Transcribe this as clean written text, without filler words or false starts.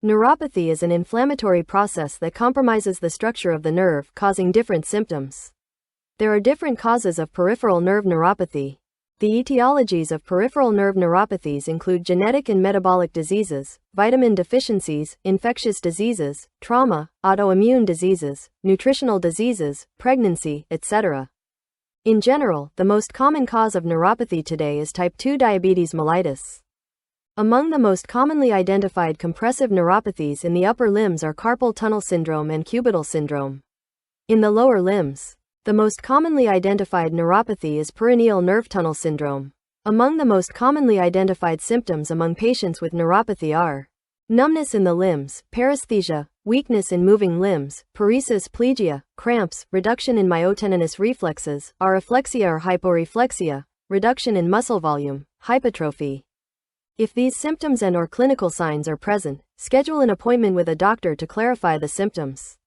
Neuropathy is an inflammatory process that compromises the structure of the nerve, causing different symptoms. There are different causes of peripheral nerve neuropathy. The etiologies of peripheral nerve neuropathies include genetic and metabolic diseases, vitamin deficiencies, infectious diseases, trauma, autoimmune diseases, nutritional diseases, pregnancy, etc. In general, the most common cause of neuropathy today is type 2 diabetes mellitus. Among the most commonly identified compressive neuropathies in the upper limbs are carpal tunnel syndrome and cubital syndrome. In the lower limbs, the most commonly identified neuropathy is peroneal nerve tunnel syndrome. Among the most commonly identified symptoms among patients with neuropathy are numbness in the limbs, paresthesia, weakness in moving limbs, paresis, plegia, cramps, reduction in myotendinous reflexes, areflexia or hyporeflexia, reduction in muscle volume, hypertrophy. If these symptoms and/or clinical signs are present, schedule an appointment with a doctor to clarify the symptoms.